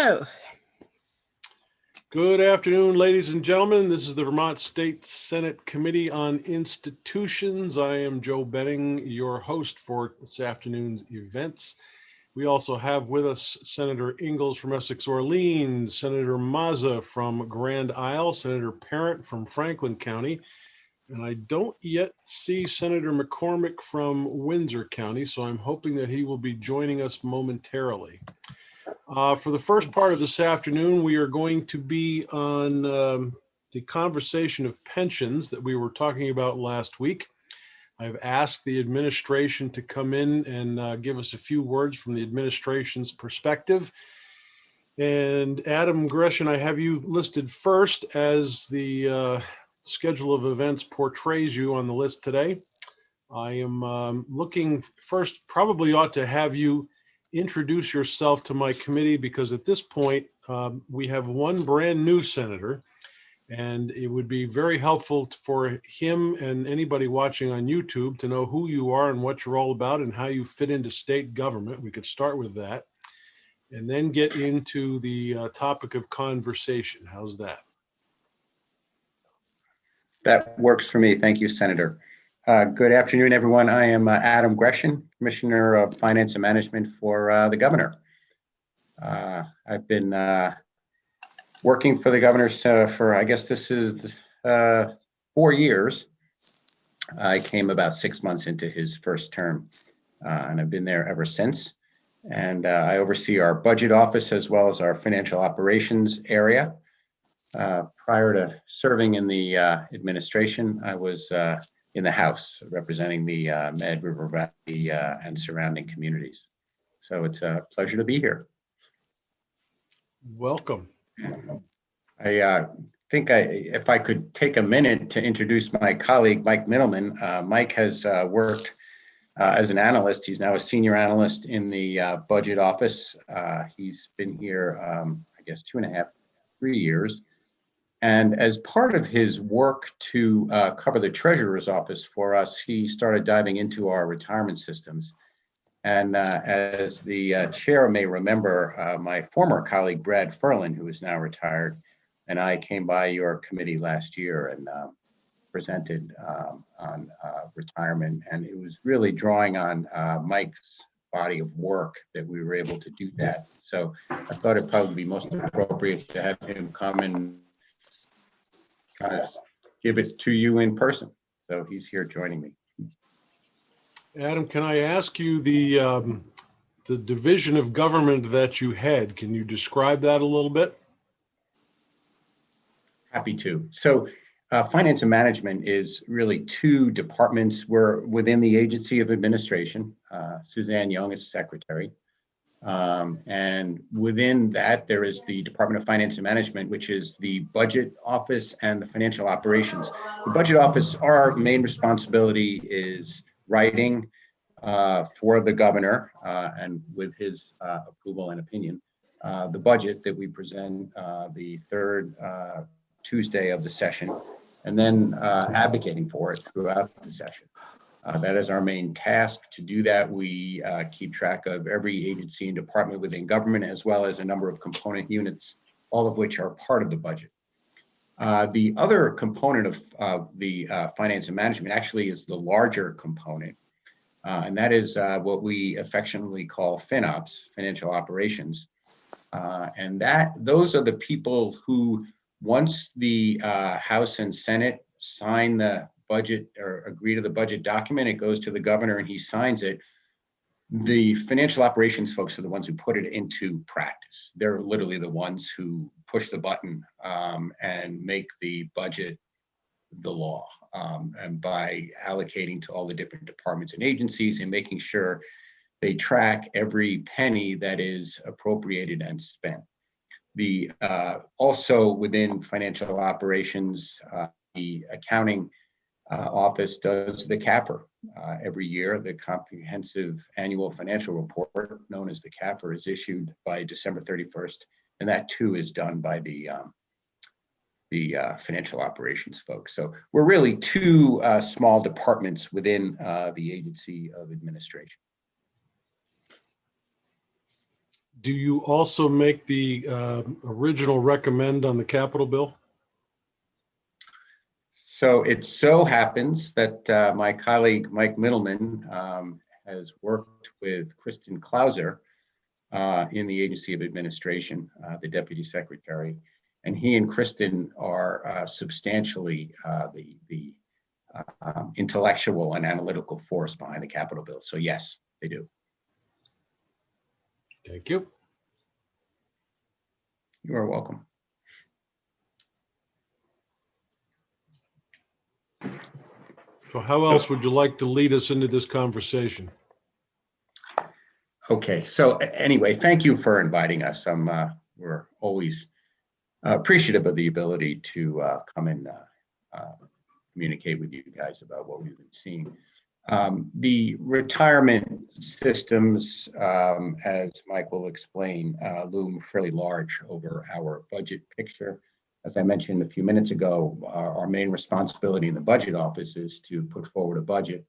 go. Good afternoon, ladies and gentlemen. This is the Vermont State Senate Committee on Institutions. I am Joe Benning, your host for this afternoon's events. We also have with us Senator Ingalls from Essex Orleans, Senator Mazza from Grand Isle, Senator Parent from Franklin County, and I don't yet see Senator McCormick from Windsor County, so I'm hoping that he will be joining us momentarily. For the first part of this afternoon, we are going to be on the conversation of pensions that we were talking about last week. I've asked the administration to come in and give us a few words from the administration's perspective. And Adam Gresham, I have you listed first as the schedule of events portrays you on the list today. I am looking first, probably ought to have you introduce yourself to my committee, because at this point we have one brand new senator, and it would be very helpful for him and anybody watching on YouTube to know who you are and what you're all about and how you fit into state government. We could start with that and then get into the topic of conversation. How's that? That works for me. Thank you, Senator. Good afternoon, everyone. I am Adam Gresham, Commissioner of Finance and Management for the Governor. I've been working for the Governor for, I guess this is 4 years. I came about 6 months into his first term, and I've been there ever since. And I oversee our budget office as well as our financial operations area. Prior to serving in the administration, I was in the House representing the Mad River Valley and surrounding communities. So it's a pleasure to be here. Welcome. I think if I could take a minute to introduce my colleague, Mike Middleman. Mike has worked as an analyst. He's now a senior analyst in the budget office. He's been here, I guess, 2.5, 3 years. And as part of his work to cover the Treasurer's office for us, he started diving into our retirement systems. And as the chair may remember, my former colleague, Brad Ferlin, who is now retired, and I came by your committee last year and presented on retirement. And it was really drawing on Mike's body of work that we were able to do that. So I thought it'd probably be most appropriate to have him come and kind of give it to you in person. So he's here joining me. Adam, can I ask you the division of government that you had? Can you describe that a little bit? Happy to. So finance and management is really 2 departments. We're within the agency of administration. Suzanne Young is secretary. And within that, there is the Department of Finance and Management, which is the budget office and the financial operations. The budget office, our main responsibility is writing for the governor and with his approval and opinion, the budget that we present the 3rd Tuesday of the session, and then advocating for it throughout the session. That is our main task. To do that, we keep track of every agency and department within government, as well as a number of component units, all of which are part of the budget. The other component of the finance and management actually is the larger component, and that is what we affectionately call FinOps, financial operations. And those are the people who, once the House and Senate sign the budget or agree to the budget document, it goes to the governor and he signs it. The financial operations folks are the ones who put it into practice. They're literally the ones who push the button and make the budget the law. And by allocating to all the different departments and agencies and making sure they track every penny that is appropriated and spent. The also within financial operations, the accounting office does the CAFR every year. The comprehensive annual financial report, known as the CAFR, is issued by December 31st, and that too is done by the financial operations folks. So we're really 2 small departments within the agency of administration. Do you also make the original recommend on the capital bill? So it so happens that my colleague, Mike Middleman, has worked with Kristen Clauser in the Agency of Administration, the Deputy Secretary, and he and Kristen are substantially the intellectual and analytical force behind the capital bill. So yes, they do. Thank you. You are welcome. So how else would you like to lead us into this conversation? Okay, so anyway, thank you for inviting us. We're always appreciative of the ability to come and communicate with you guys about what we've been seeing. The retirement systems, as Mike will explain, loom fairly large over our budget picture. As I mentioned a few minutes ago, our main responsibility in the budget office is to put forward a budget.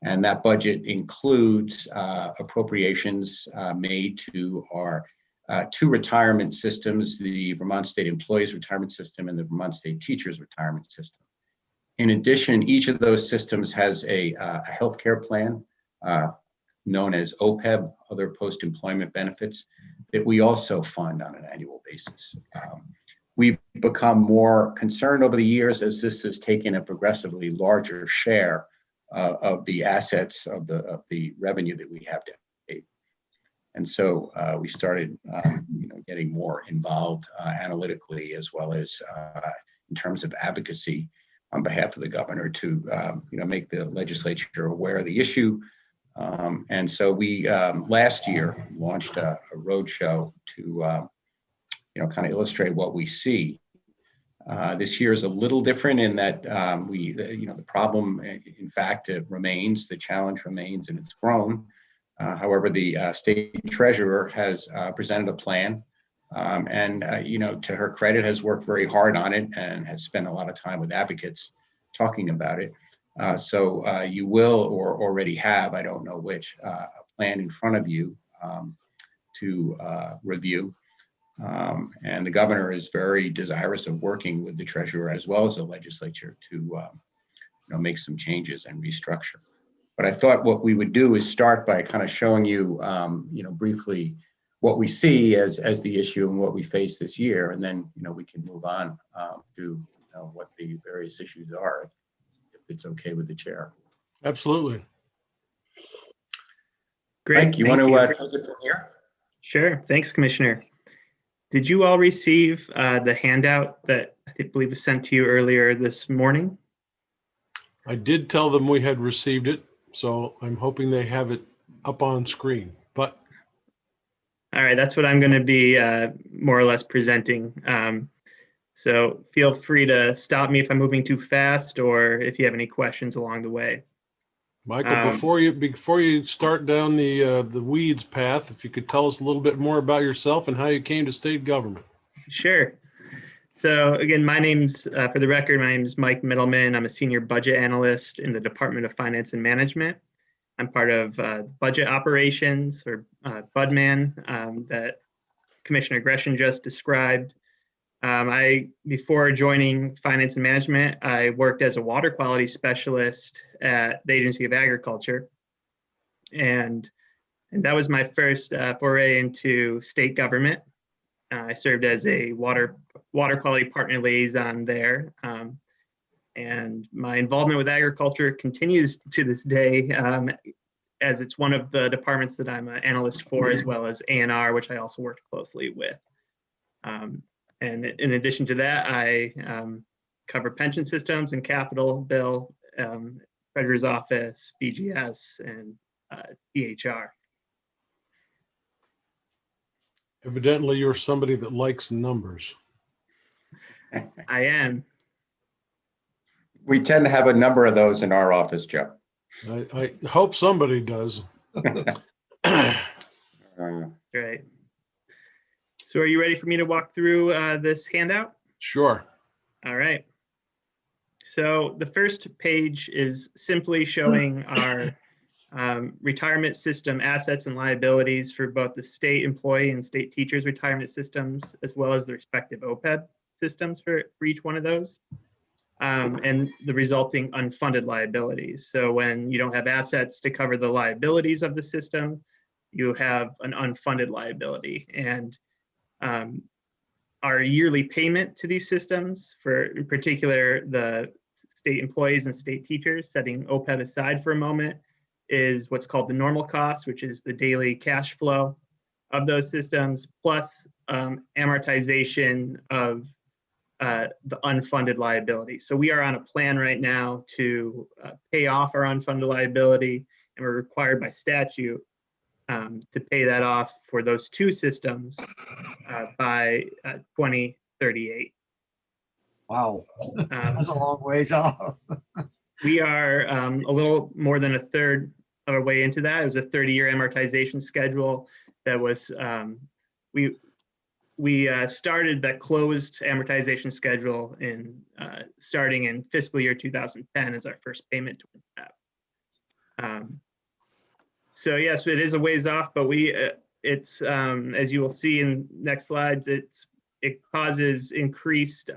And that budget includes appropriations made to our two retirement systems, the Vermont State Employees Retirement System and the Vermont State Teachers Retirement System. In addition, each of those systems has a healthcare plan known as OPEB, other post-employment benefits, that we also fund on an annual basis. We've become more concerned over the years as this has taken a progressively larger share of the assets of the revenue that we have to pay. And so we started getting more involved analytically, as well as in terms of advocacy on behalf of the governor to make the legislature aware of the issue. And so we last year launched a roadshow to kind of illustrate what we see. This year is a little different in that the problem, in fact, it remains, the challenge remains, and it's grown. However, the state treasurer has presented a plan, and to her credit, has worked very hard on it and has spent a lot of time with advocates talking about it. So you will, or already have, I don't know which, a plan in front of you to review. And the governor is very desirous of working with the treasurer as well as the legislature to make some changes and restructure. But I thought what we would do is start by kind of showing you, briefly what we see as the issue and what we face this year, and then we can move on to what the various issues are, if it's okay with the chair. Absolutely. Great. Mike, you want to take it from here? Sure. Thanks, Commissioner. Did you all receive the handout that I believe was sent to you earlier this morning? I did tell them we had received it, so I'm hoping they have it up on screen. But all right, that's what I'm going to be more or less presenting. So feel free to stop me if I'm moving too fast or if you have any questions along the way. Michael, before you start down the weeds path, if you could tell us a little bit more about yourself and how you came to state government. Sure. So again, my name's, for the record, my name is Mike Middleman. I'm a senior budget analyst in the Department of Finance and Management. I'm part of budget operations, or BUDMAN, that Commissioner Gresham just described. Before joining Finance and Management, I worked as a water quality specialist at the Agency of Agriculture. And that was my first foray into state government. I served as a water quality partner liaison there. And my involvement with agriculture continues to this day, as it's one of the departments that I'm an analyst for, as well as A&R, which I also worked closely with. And in addition to that, I cover pension systems and capital bill, Treasurer's Office, BGS, and EHR. Evidently, you're somebody that likes numbers. I am. We tend to have a number of those in our office, Joe. I hope somebody does. Great. So are you ready for me to walk through this handout? Sure. All right. So the first page is simply showing our retirement system assets and liabilities for both the state employee and state teachers retirement systems, as well as the respective OPEB systems for each one of those, and the resulting unfunded liabilities. So when you don't have assets to cover the liabilities of the system, you have an unfunded liability. And our yearly payment to these systems, for in particular the state employees and state teachers, setting OPEB aside for a moment, is what's called the normal cost, which is the daily cash flow of those systems, plus amortization of the unfunded liability. So we are on a plan right now to pay off our unfunded liability, and we're required by statute to pay that off for those two systems by 2038. Wow, that's a long ways off. We are a little more than a third of our way into that. It was a 30-year amortization schedule that was, we started that closed amortization schedule in starting in fiscal year 2010 as our first payment towards that. So yes, it is a ways off, but it's as you will see in next slides, it causes increased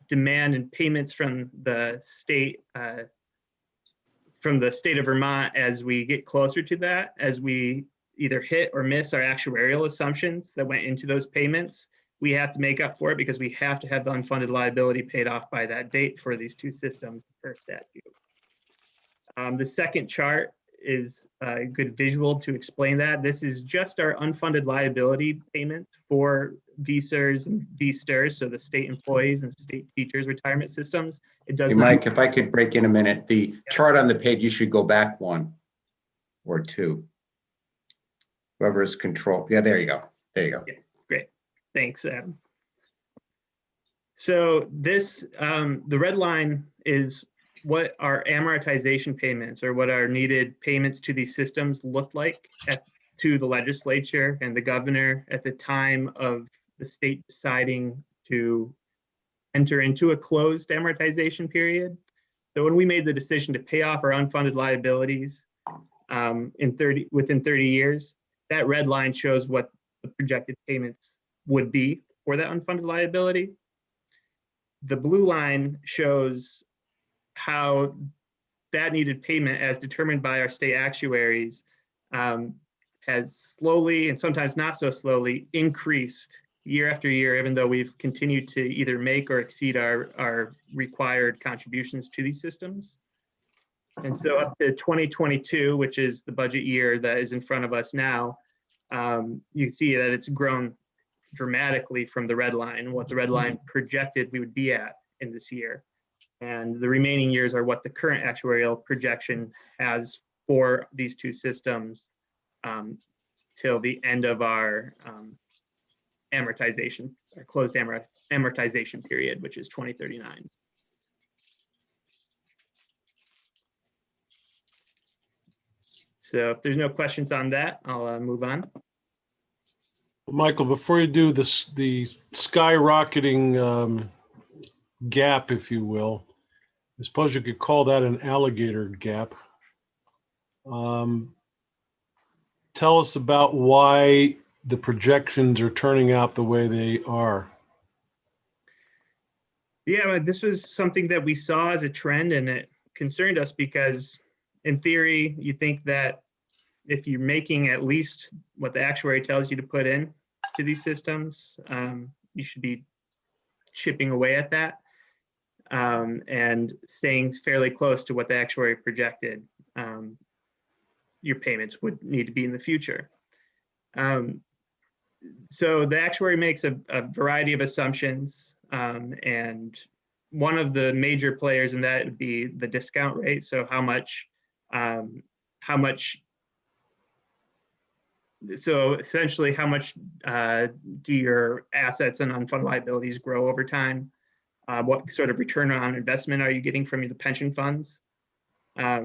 demand and payments from the state of Vermont as we get closer to that, as we either hit or miss our actuarial assumptions that went into those payments. We have to make up for it because we have to have the unfunded liability paid off by that date for these two systems per statute. The second chart is a good visual to explain that. This is just our unfunded liability payments for VSERS and VSTRS, so the state employees and state teachers retirement systems. It does Hey, Mike, if I could break in a minute, the chart on the page, you should go back one or two. Whoever is control. Yeah, there you go. There you go. Yeah, great. Thanks, Adam. So this, the red line is what our amortization payments, or what our needed payments to these systems looked like to the legislature and the governor at the time of the state deciding to enter into a closed amortization period. So when we made the decision to pay off our unfunded liabilities within 30 years, that red line shows what the projected payments would be for that unfunded liability. The blue line shows how that needed payment, as determined by our state actuaries, has slowly, and sometimes not so slowly, increased year after year, even though we've continued to either make or exceed our required contributions to these systems. And so up to 2022, which is the budget year that is in front of us now, you see that it's grown dramatically from the red line, what the red line projected we would be at in this year. And the remaining years are what the current actuarial projection has for these two systems till the end of our amortization, our closed amortization period, which is 2039. So if there's no questions on that, I'll move on. Michael, before you do this, the skyrocketing gap, if you will, I suppose you could call that an alligator gap. Tell us about why the projections are turning out the way they are. Yeah, this was something that we saw as a trend, and it concerned us because in theory, you think that if you're making at least what the actuary tells you to put in to these systems, you should be chipping away at that and staying fairly close to what the actuary projected your payments would need to be in the future. So the actuary makes a variety of assumptions, and one of the major players in that would be the discount rate. So so essentially how much do your assets and unfunded liabilities grow over time? What sort of return on investment are you getting from the pension funds? But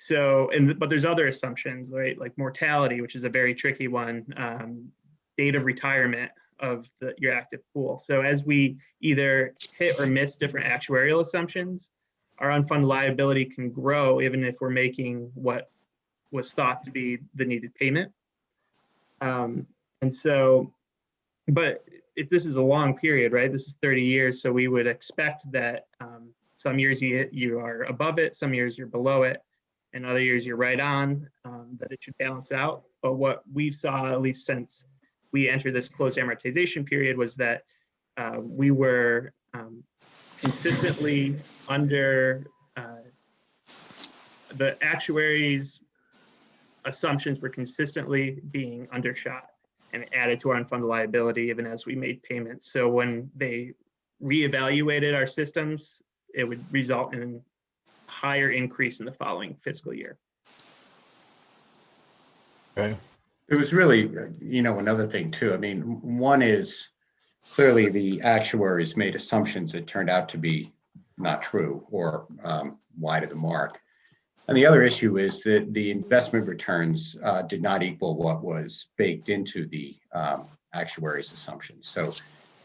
there's other assumptions, right? Like mortality, which is a very tricky one, date of retirement of your active pool. So as we either hit or miss different actuarial assumptions, our unfunded liability can grow even if we're making what was thought to be the needed payment. And so, but if this is a long period, right? This is 30 years. So we would expect that some years you are above it, some years you're below it, and other years you're right on, that it should balance out. But what we saw, at least since we entered this closed amortization period, was that we were consistently under the actuaries' assumptions were consistently being undershot and added to our unfunded liability even as we made payments. So when they reevaluated our systems, it would result in a higher increase in the following fiscal year. Okay. It was really, another thing too. I mean, one is clearly the actuaries made assumptions that turned out to be not true or wide of the mark. And the other issue is that the investment returns did not equal what was baked into the actuaries' assumptions. So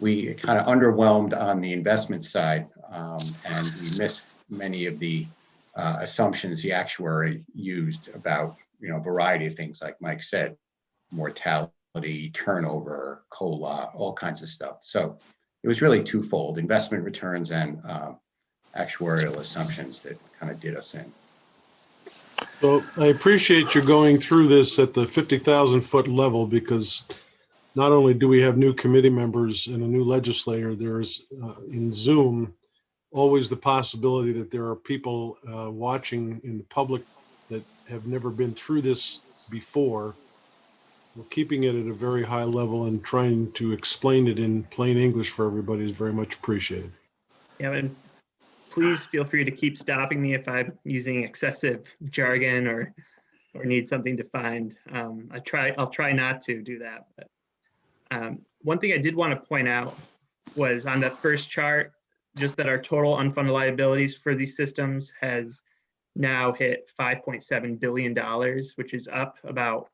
we kind of underwhelmed on the investment side, and we missed many of the assumptions the actuary used about, a variety of things, like Mike said, mortality, turnover, COLA, all kinds of stuff. So it was really twofold: investment returns and actuarial assumptions that kind of did us in. So I appreciate you going through this at the 50,000-foot level, because not only do we have new committee members and a new legislator, there's in Zoom always the possibility that there are people watching in the public that have never been through this before. We're keeping it at a very high level and trying to explain it in plain English for everybody is very much appreciated. Yeah, and please feel free to keep stopping me if I'm using excessive jargon or need something defined. I'll try not to do that. But one thing I did want to point out was on that first chart, just that our total unfunded liabilities for these systems has now hit $5.7 billion, which is up about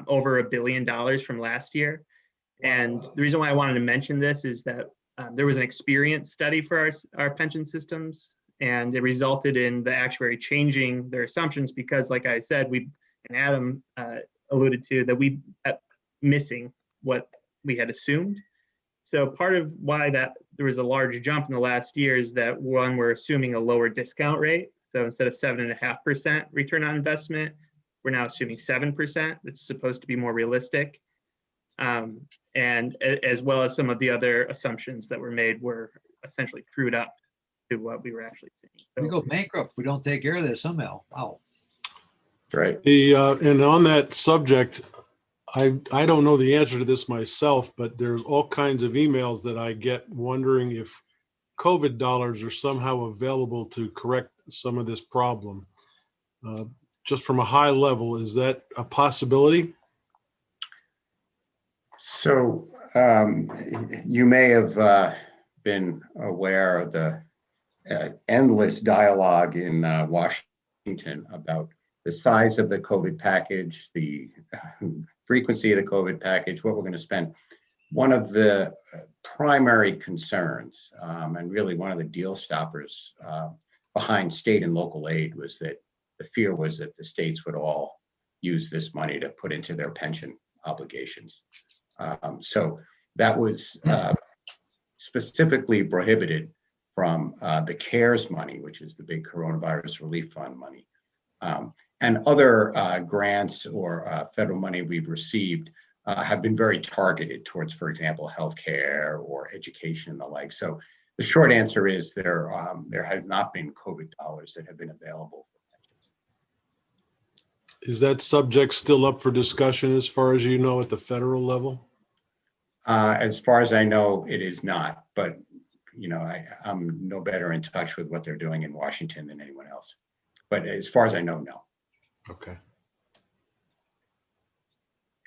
over $1 billion from last year. And the reason why I wanted to mention this is that there was an experience study for our pension systems, and it resulted in the actuary changing their assumptions because, like I said, and Adam alluded to, that we kept missing what we had assumed. So part of why that there was a large jump in the last year is that, one, we're assuming a lower discount rate. So instead of 7.5% return on investment, we're now assuming 7%. It's supposed to be more realistic. And as well as some of the other assumptions that were made were essentially trued up to what we were actually seeing. So, We go bankrupt if we don't take care of this somehow. Wow. Right. And on that subject, I don't know the answer to this myself, but there's all kinds of emails that I get wondering if COVID dollars are somehow available to correct some of this problem. Just from a high level, is that a possibility? So you may have been aware of the endless dialogue in Washington about the size of the COVID package, the frequency of the COVID package, what we're going to spend. One of the primary concerns, and really one of the deal stoppers behind state and local aid, was that the fear was that the states would all use this money to put into their pension obligations. So that was specifically prohibited from the CARES money, which is the big coronavirus relief fund money, and other grants or federal money we've received have been very targeted towards, for example, healthcare or education and the like. So the short answer is there has not been COVID dollars that have been available for pensions. Is that subject still up for discussion as far as you know at the federal level? As far as I know, it is not, but I'm no better in touch with what they're doing in Washington than anyone else. But as far as I know, no. Okay.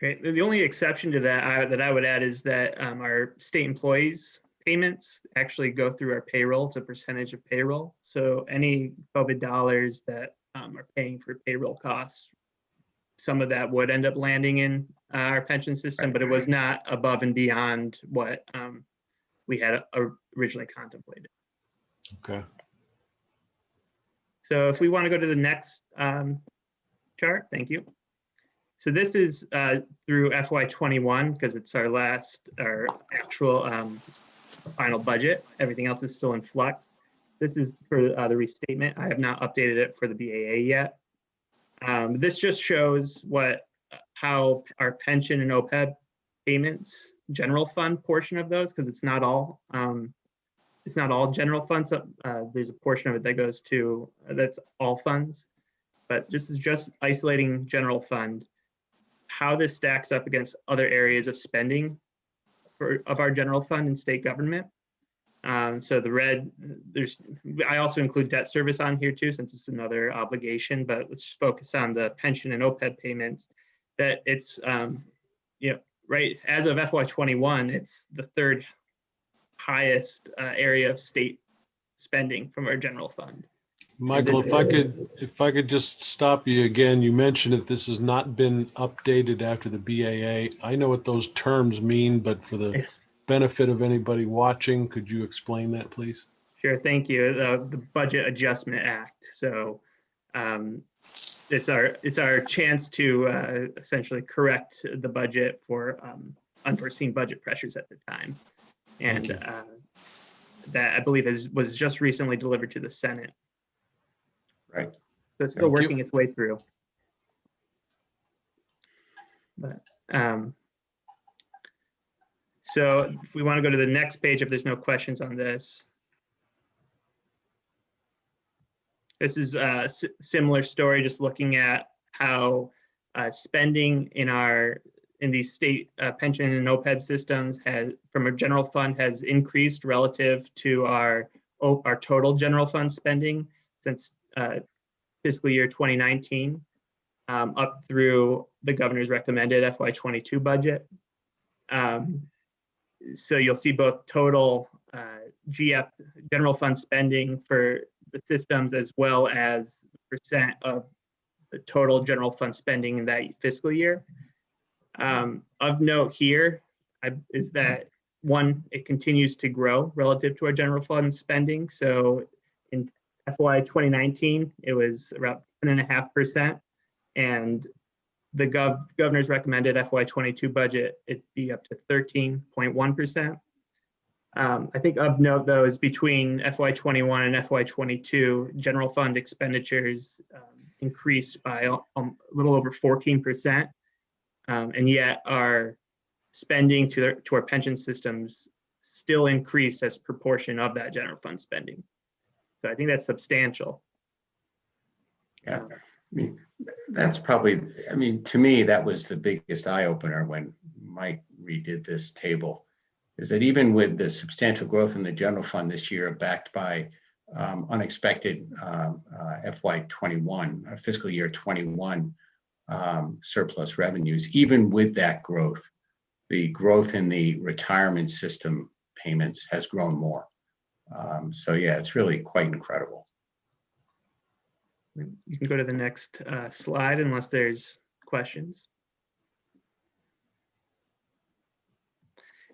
Okay. The only exception to that that I would add is that our state employees' payments actually go through our payroll. It's a percentage of payroll. So any COVID dollars that are paying for payroll costs, some of that would end up landing in our pension system, but it was not above and beyond what we had originally contemplated. Okay. So if we want to go to the next chart, thank you. So this is through FY21 because it's our actual final budget. Everything else is still in flux. This is for the restatement. I have not updated it for the BAA yet. This just shows how our pension and OPEB payments, general fund portion of those, because it's not all general funds. There's a portion of it that goes to that's all funds, but this is just isolating general fund. How this stacks up against other areas of spending of our general fund and state government. So the red, I also include debt service on here too, since it's another obligation, but let's just focus on the pension and OPEB payments. That it's, right, as of FY21, it's the third highest area of state spending from our general fund. Michael, if I could just stop you again, you mentioned that this has not been updated after the BAA. I know what those terms mean, but for the benefit of anybody watching, could you explain that, please? Sure, thank you. The Budget Adjustment Act. So it's our chance to essentially correct the budget for unforeseen budget pressures at the time, and that I believe was just recently delivered to the Senate. Right. So it's still working its way through. But so if we want to go to the next page, if there's no questions on this. This is a similar story, just looking at how spending in these state pension and OPEB systems from a general fund has increased relative to our total general fund spending since fiscal year 2019, up through the governor's recommended FY22 budget. So you'll see both total GF general fund spending for the systems as well as percent of the total general fund spending in that fiscal year. Of note here is that one, it continues to grow relative to our general fund spending. So in FY 2019, it was around 10.5%, and the governor's recommended FY22 budget, it'd be up to 13.1%. I think of note though is between FY21 and FY22, general fund expenditures increased by a little over 14%, and yet our spending to our pension systems still increased as a proportion of that general fund spending. So I think that's substantial. Yeah, I mean, that's probably, to me, that was the biggest eye opener when Mike redid this table, is that even with the substantial growth in the general fund this year, backed by unexpected FY21, fiscal year 21 surplus revenues, even with that growth, the growth in the retirement system payments has grown more. So yeah, it's really quite incredible. You can go to the next slide unless there's questions.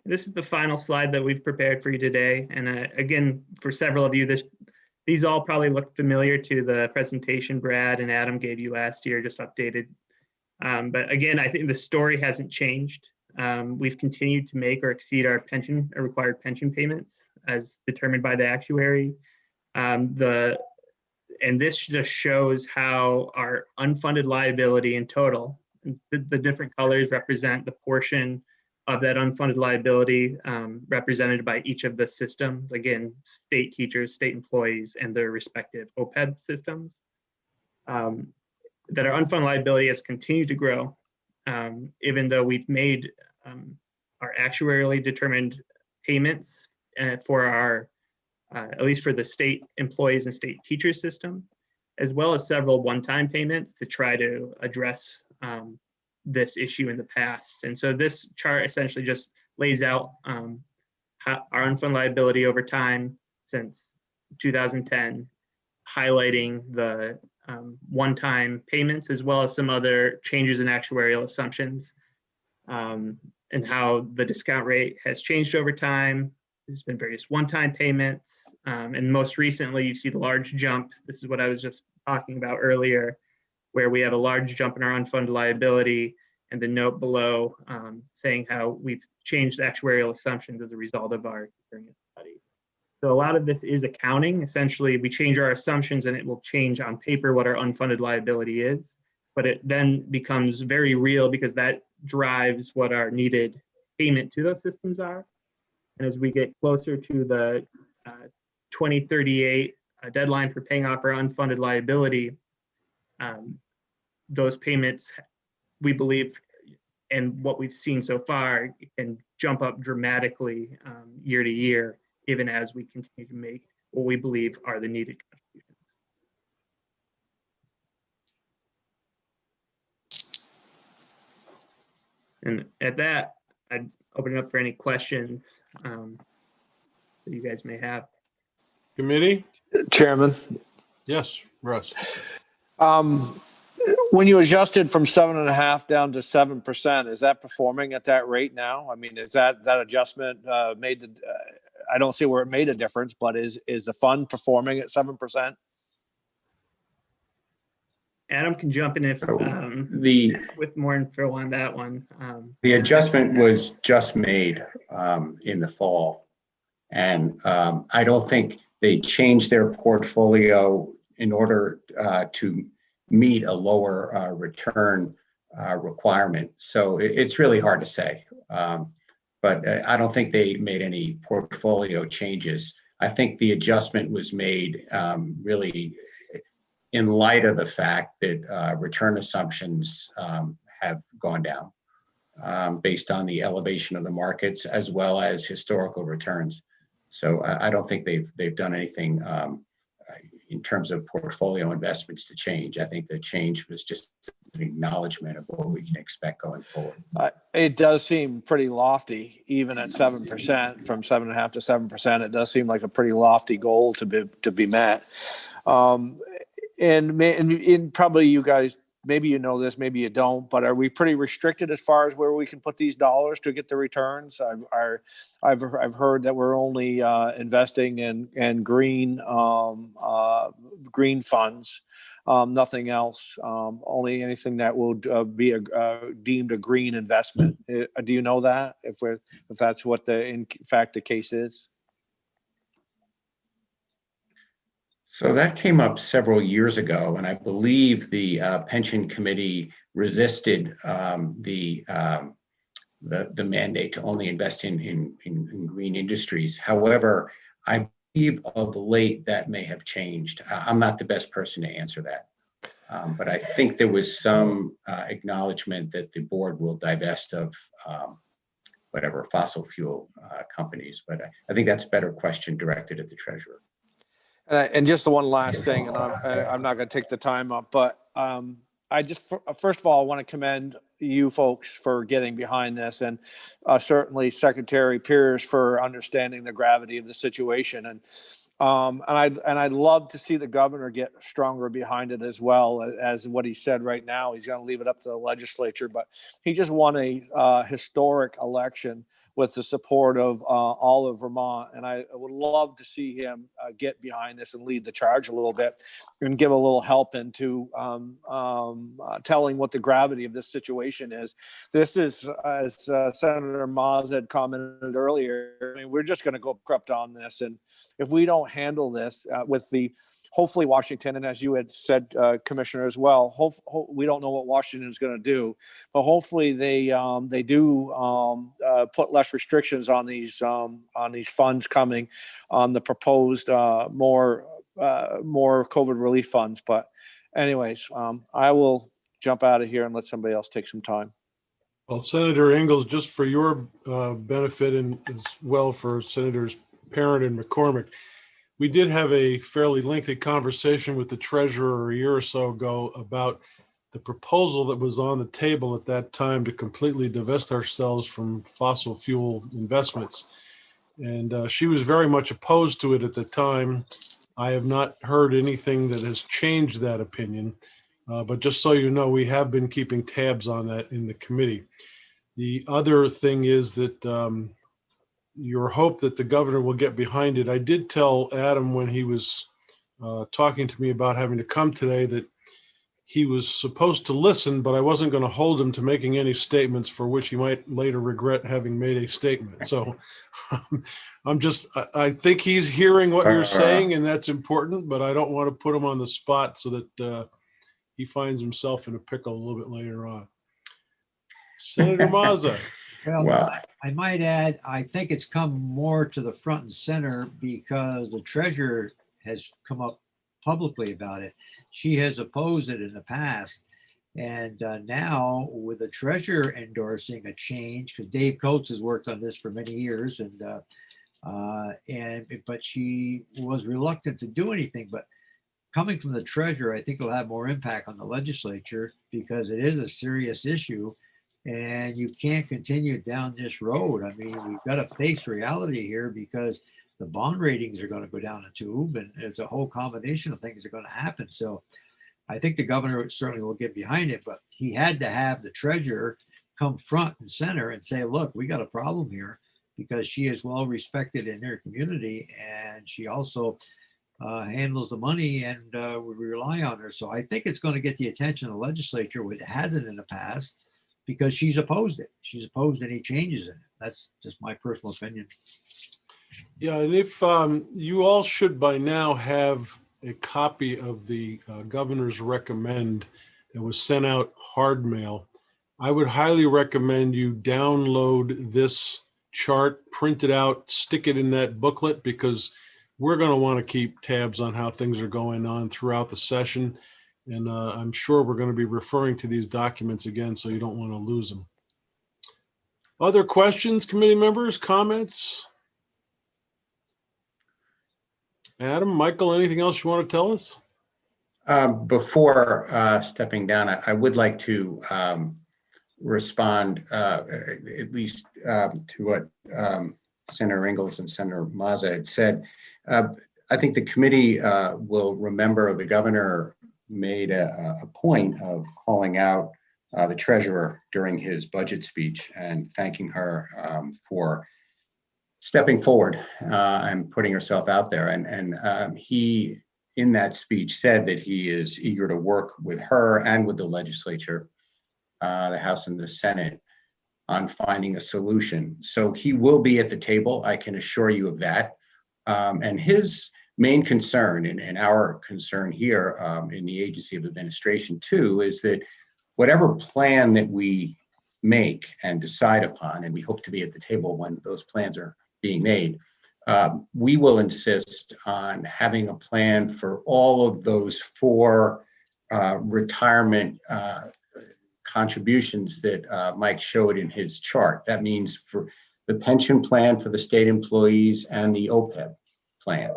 This is the final slide that we've prepared for you today. And again, for several of you, these all probably look familiar to the presentation Brad and Adam gave you last year, just updated. But again, I think the story hasn't changed. We've continued to make or exceed our required pension payments as determined by the actuary. And this just shows how our unfunded liability in total, the different colors represent the portion of that unfunded liability represented by each of the systems. Again, state teachers, state employees, and their respective OPEB systems. That our unfunded liability has continued to grow, even though we've made our actuarially determined payments for our at least for the state employees and state teachers system, as well as several one-time payments to try to address this issue in the past. And so this chart essentially just lays out how our unfunded liability over time since 2010, highlighting the one-time payments as well as some other changes in actuarial assumptions, and how the discount rate has changed over time, There's been various one-time payments, and most recently you see the large jump. This is what I was just talking about earlier, where we have a large jump in our unfunded liability, and the note below saying how we've changed actuarial assumptions as a result of our experience study. So a lot of this is accounting. Essentially, we change our assumptions and it will change on paper what our unfunded liability is, but it then becomes very real because that drives what our needed payment to those systems are. And as we get closer to the 2038 deadline for paying off our unfunded liability, those payments, we believe, and what we've seen so far, can jump up dramatically year to year, even as we continue to make what we believe are the needed contributions. And at that, I'd open it up for any questions that you guys may have. Committee? Chairman, Yes, Russ. when you adjusted from 7.5 down to 7%, is that performing at that rate now? I mean, is that adjustment made the? I don't see where it made a difference, but is the fund performing at 7%? Adam can jump in if with more info on that one. The adjustment was just made in the fall, and I don't think they changed their portfolio in order to meet a lower return requirement. So it's really hard to say, but I don't think they made any portfolio changes. I think the adjustment was made really in light of the fact that return assumptions have gone down based on the elevation of the markets as well as historical returns. So I don't think they've done anything in terms of portfolio investments to change. I think the change was just an acknowledgement of what we can expect going forward. It does seem pretty lofty, even at 7%, from 7.5 to 7%. It does seem like a pretty lofty goal to be met. And probably you guys, maybe you know this, maybe you don't, but are we pretty restricted as far as where we can put these dollars to get the returns? I've heard that we're only investing in green funds, nothing else, only anything that will be deemed a green investment. Do you know that if that's what in fact the case is? So that came up several years ago, and I believe the pension committee resisted the mandate to only invest in green industries. However, I believe of late that may have changed. I'm not the best person to answer that, but I think there was some acknowledgement that the board will divest of whatever fossil fuel companies. But I think that's a better question directed at the treasurer. And just the one last thing, and I'm not going to take the time up, but I just, first of all, I want to commend you folks for getting behind this, and certainly Secretary Pierce for understanding the gravity of the situation. And I'd love to see the governor get stronger behind it as well as what he said right now. He's going to leave it up to the legislature, but he just won a historic election with the support of all of Vermont. And I would love to see him get behind this and lead the charge a little bit and give a little help into telling what the gravity of this situation is. This is, as Senator Maas had commented earlier, I mean, we're just going to go corrupt on this. And if we don't handle this with hopefully Washington, and as you had said, Commissioner, as well, we don't know what Washington is going to do, but hopefully they do put less restrictions on these funds coming on the proposed more COVID relief funds. But anyways, I will jump out of here and let somebody else take some time. Well, Senator Ingalls, just for your benefit and as well for Senators Parent and McCormick, we did have a fairly lengthy conversation with the treasurer a year or so ago about the proposal that was on the table at that time to completely divest ourselves from fossil fuel investments. And she was very much opposed to it at the time. I have not heard anything that has changed that opinion. But just so you know, we have been keeping tabs on that in the committee. The other thing is that your hope that the governor will get behind it. I did tell Adam when he was talking to me about having to come today that he was supposed to listen, but I wasn't going to hold him to making any statements for which he might later regret having made a statement. So I think he's hearing what you're saying, and that's important, but I don't want to put him on the spot so that he finds himself in a pickle a little bit later on. Senator Mazza. Well, I might add, I think it's come more to the front and center because the treasurer has come up publicly about it. She has opposed it in the past. And now with the treasurer endorsing a change, because Dave Coates has worked on this for many years, but she was reluctant to do anything. But coming from the treasurer, I think it'll have more impact on the legislature because it is a serious issue. And you can't continue down this road. I mean, we've got to face reality here because the bond ratings are going to go down the tube, and there's a whole combination of things that are going to happen. So I think the governor certainly will get behind it, but he had to have the treasurer come front and center and say, look, we got a problem here, because she is well respected in their community, and she also handles the money, and we rely on her. So I think it's going to get the attention of the legislature, which it hasn't in the past, because she's opposed it. She's opposed any changes in it. That's just my personal opinion. Yeah, and if you all should by now have a copy of the governor's recommend that was sent out hard mail, I would highly recommend you download this chart, print it out, stick it in that booklet, because we're going to want to keep tabs on how things are going on throughout the session. And I'm sure we're going to be referring to these documents again, so you don't want to lose them. Other questions, committee members, comments? Adam, Michael, anything else you want to tell us? Before stepping down, I would like to respond at least to what Senator Ingalls and Senator Mazza had said. I think the committee will remember the governor made a point of calling out the treasurer during his budget speech and thanking her for stepping forward and putting herself out there. And he, in that speech, said that he is eager to work with her and with the legislature, the House and the Senate, on finding a solution. So he will be at the table, I can assure you of that. And his main concern, and our concern here in the Agency of Administration too, is that whatever plan that we make and decide upon, and we hope to be at the table when those plans are being made, we will insist on having a plan for all of those 4 retirement contributions that Mike showed in his chart. That means for the pension plan for the state employees and the OPEB plan,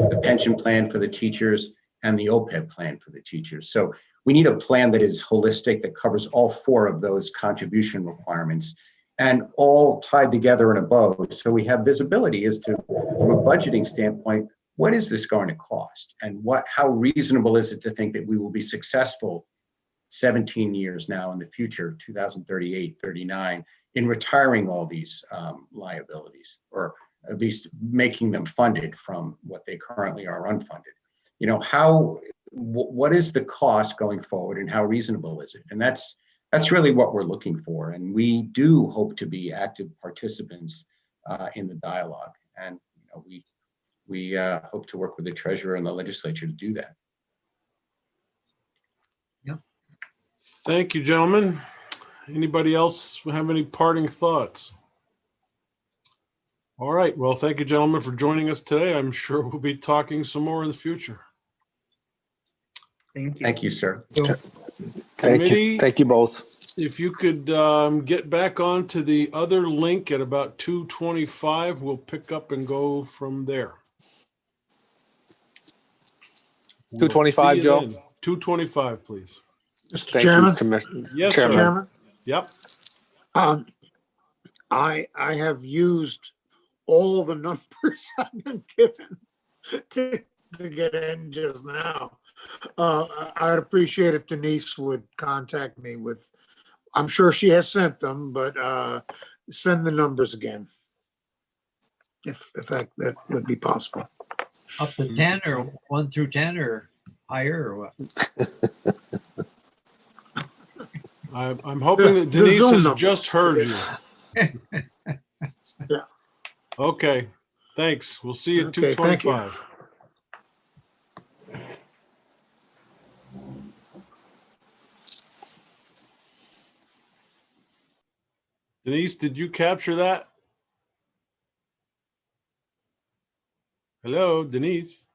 the pension plan for the teachers and the OPEB plan for the teachers. So we need a plan that is holistic, that covers all 4 of those contribution requirements, and all tied together in a bow, so we have visibility as to, from a budgeting standpoint, what is this going to cost, and how reasonable is it to think that we will be successful 17 years now in the future, 2038, 39, in retiring all these liabilities, or at least making them funded from what they currently are unfunded. You know, what is the cost going forward, and how reasonable is it? And that's really what we're looking for. And we do hope to be active participants in the dialogue. And you know, we hope to work with the treasurer and the legislature to do that. Yep. Thank you, gentlemen. Anybody else have any parting thoughts? All right. Well, thank you, gentlemen, for joining us today. I'm sure we'll be talking some more in the future. Thank you. Thank you, sir. Committee, Thank you both. if you could get back onto the other link at about 2:25, we'll pick up and go from there. 2:25, Joe? 2:25, please. Mr. Thank Chairman, you, Commissioner. Yes, Chairman. sir. Chairman, Yep. I have used all the numbers I've been given to get in just now. I'd appreciate if Denise would contact me with, I'm sure she has sent them, but send the numbers again. if that would be possible. Up to 10 or 1 through 10 or higher or what? I'm hoping that The Denise Zoom has number. just heard you. Yeah. Okay, thanks. We'll see you at Okay, thank you. 2:25. Denise, did you capture that? Hello, Denise.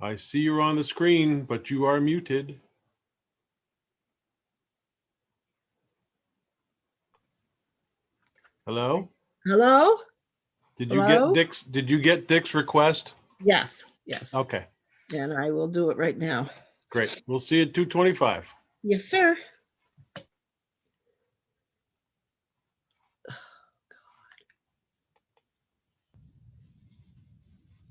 I see you're on the screen, but you are muted. Hello? Hello? Did you Hello? get Dick's request? Yes, yes. Okay, And I will do it right now. great. We'll see you at 2:25. Yes, sir.